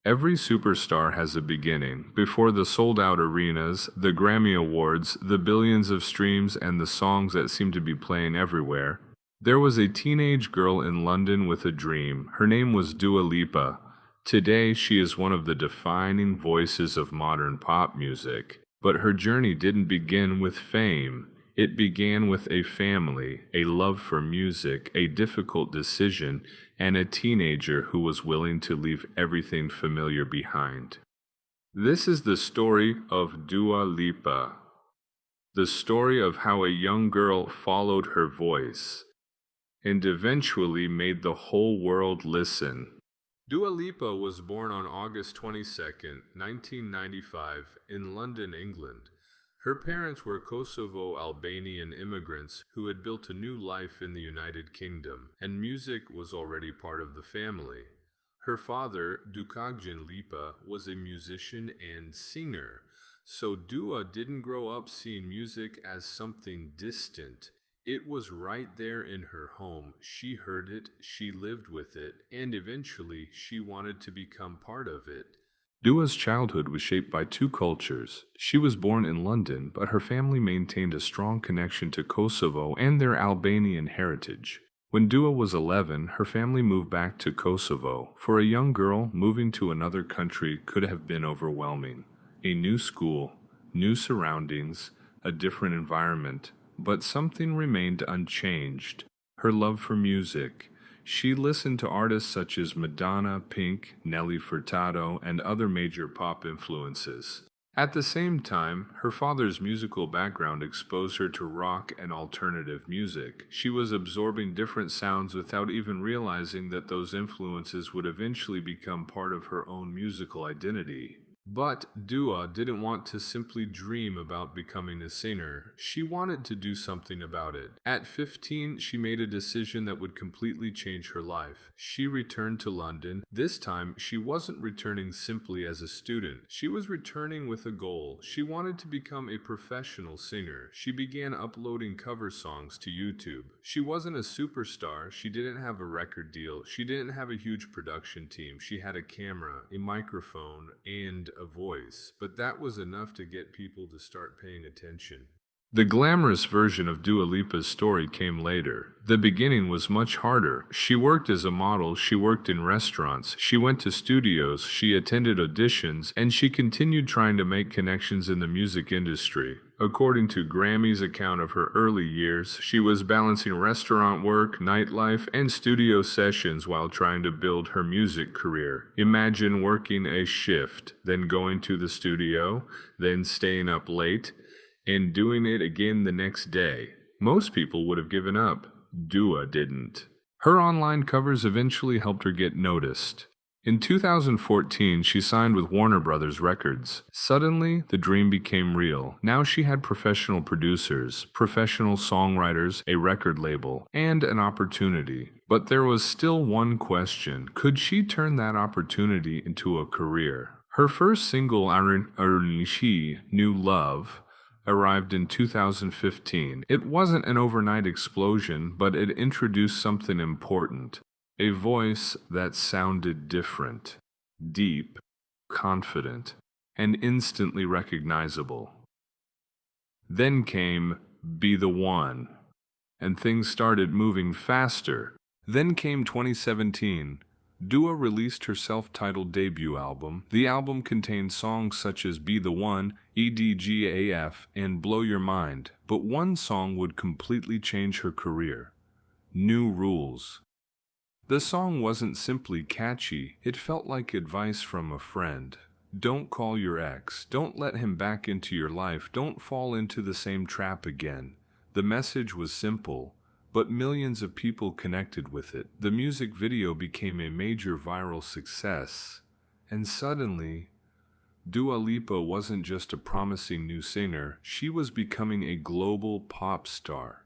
Every superstar has a beginning. Before the sold-out arenas, the Grammy Awards, the billions of streams, and the songs that seem to be playing everywhere, there was a teenage girl in London with a dream. Her name was Dua Lipa. Today, she is one of the defining voices of modern pop music. But her journey didn't begin with fame. It began with a family, a love for music, a difficult decision, and a teenager who was willing to leave everything familiar behind. This is the story of Dua Lipa, the story of how a young girl followed her voice and eventually made the whole world listen. Dua Lipa was born on August 22nd, 1995, in London, England. Her parents were Kosovo-Albanian immigrants who had built a new life in the United Kingdom, and music was already part of the family. Her father, Dukagin Lipa, was a musician and singer, so Dua didn't grow up seeing music as something distant. It was right there in her home. She heard it, she lived with it, and eventually she wanted to become part of it. Dua's childhood was shaped by two cultures. She was born in London, but her family maintained a strong connection to Kosovo and their Albanian heritage. When Dua was 11, her family moved back to Kosovo. For a young girl, moving to another country could have been overwhelming. A new school, new surroundings, a different environment, but something remained unchanged: her love for music. She listened to artists such as Madonna, Pink, Nelly Furtado, and other major pop influences. At the same time, her father's musical background exposed her to rock and alternative music. She was absorbing different sounds without even realizing that those influences would eventually become part of her own musical identity. But Dua didn't want to simply dream about becoming a singer. She wanted to do something about it. At 15, she made a decision that would completely change her life. She returned to London. This time, she wasn't returning simply as a student. She was returning with a goal. She wanted to become a professional singer. She began uploading cover songs to YouTube. She wasn't a superstar. She didn't have a record deal. She didn't have a huge production team. She had a camera, a microphone, and a voice, but that was enough to get people to start paying attention. The glamorous version of Dua Lipa's story came later. The beginning was much harder. She worked as a model, she worked in restaurants, she went to studios, she attended auditions, and she continued trying to make connections in the music industry. According to Grammy's account of her early years, she was balancing restaurant work, nightlife, and studio sessions while trying to build her music career. Imagine working a shift, then going to the studio, then staying up late, and doing it again the next day. Most people would have given up. Dua didn't. Her online covers eventually helped her get noticed. In 2014, she signed with Warner Brothers Records. Suddenly, the dream became real. Now she had professional producers, professional songwriters, a record label, and an opportunity. But there was still one question: could she turn that opportunity into a career? Her first single, Arunishi, New Love, arrived in 2015. It wasn't an overnight explosion, but it introduced something important: a voice that sounded different, deep, confident, and instantly recognizable. Then came Be the One, and things started moving faster. Then came 2017. Dua released her self-titled debut album. The album contained songs such as Be the One, EDGAF, and Blow Your Mind. But one song would completely change her career: New Rules. The song wasn't simply catchy, it felt like advice from a friend. Don't call your ex, don't let him back into your life, don't fall into the same trap again. The message was simple, but millions of people connected with it. The music video became a major viral success, and suddenly, Dua Lipa wasn't just a promising new singer, she was becoming a global pop star.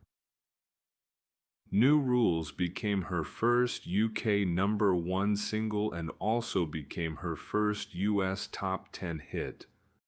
New Rules became her first UK #1 single and also became her first US top 10 hit.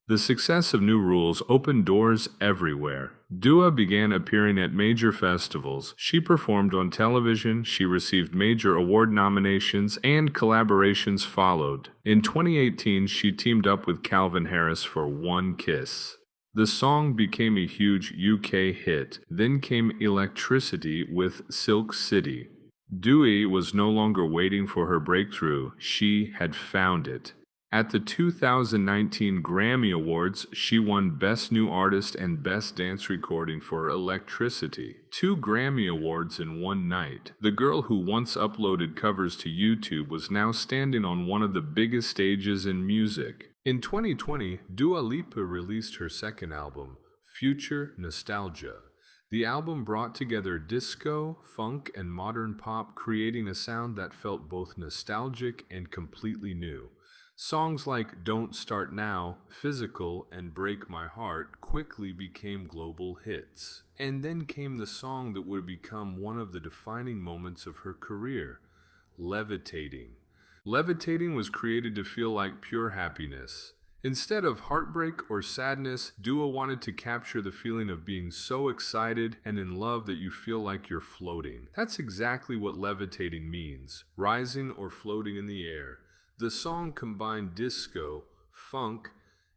The success of New Rules opened doors everywhere. Dua began appearing at major festivals. She performed on television, she received major award nominations, and collaborations followed. In 2018, she teamed up with Calvin Harris for One Kiss. The song became a huge UK hit. Then came Electricity with Silk City. Dewey was no longer waiting for her breakthrough, she had found it. At the 2019 Grammy Awards, she won Best New Artist and Best Dance Recording for Electricity. 2 Grammy Awards in one night. The girl who once uploaded covers to YouTube was now standing on one of the biggest stages in music. In 2020, Dua Lipa released her second album, Future Nostalgia. The album brought together disco, funk, and modern pop, creating a sound that felt both nostalgic and completely new. Songs like Don't Start Now, Physical, and Break My Heart quickly became global hits. And then came the song that would become one of the defining moments of her career, Levitating. Levitating was created to feel like pure happiness. Instead of heartbreak or sadness, Dua wanted to capture the feeling of being so excited and in love that you feel like you're floating. That's exactly what levitating means, rising or floating in the air. The song combined disco, funk,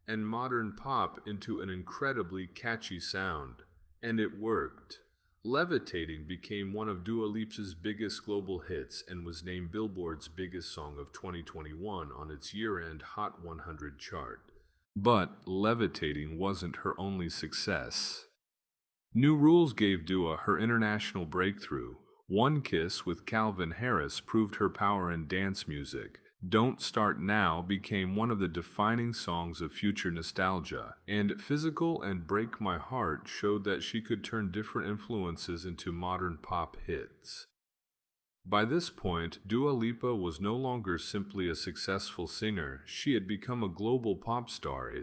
and modern pop into an incredibly catchy sound. And it worked. Levitating became one of Dua Lipa's biggest global hits and was named Billboard's biggest song of 2021 on its year-end Hot 100 chart. But Levitating wasn't her only success. New Rules gave Dua her international breakthrough. One Kiss with Calvin Harris proved her power in dance music. Don't Start Now became one of the defining songs of future nostalgia, and Physical and Break My Heart showed that she could turn different influences into modern pop hits. By this point, Dua Lipa was no longer simply a successful singer, she had become a global pop star.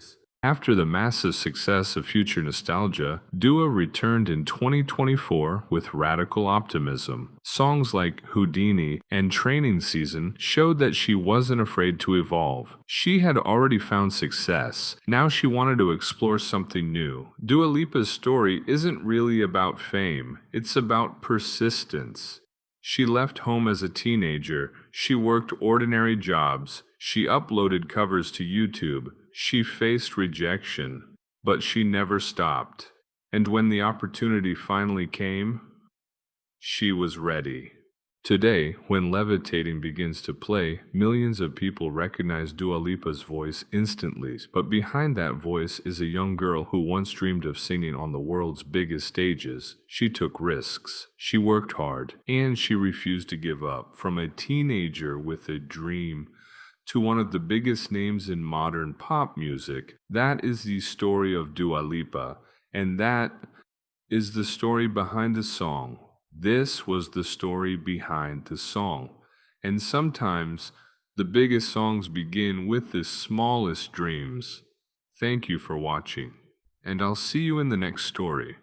After the massive success of Future Nostalgia, Dua returned in 2024 with radical optimism. Songs like Houdini and Training Season showed that she wasn't afraid to evolve. She had already found success. Now she wanted to explore something new. Dua Lipa's story isn't really about fame, it's about persistence. She left home as a teenager, she worked ordinary jobs, she uploaded covers to YouTube, she faced rejection, but she never stopped. And when the opportunity finally came, she was ready. Today, when Levitating begins to play, millions of people recognize Dua Lipa's voice instantly, but behind that voice is a young girl who once dreamed of singing on the world's biggest stages. She took risks, she worked hard, and she refused to give up. From a teenager with a dream to one of the biggest names in modern pop music, that is the story of Dua Lipa, and that is the story behind the song. This was the story behind the song. And sometimes the biggest songs begin with the smallest dreams. Thank you for watching, and I'll see you in the next story.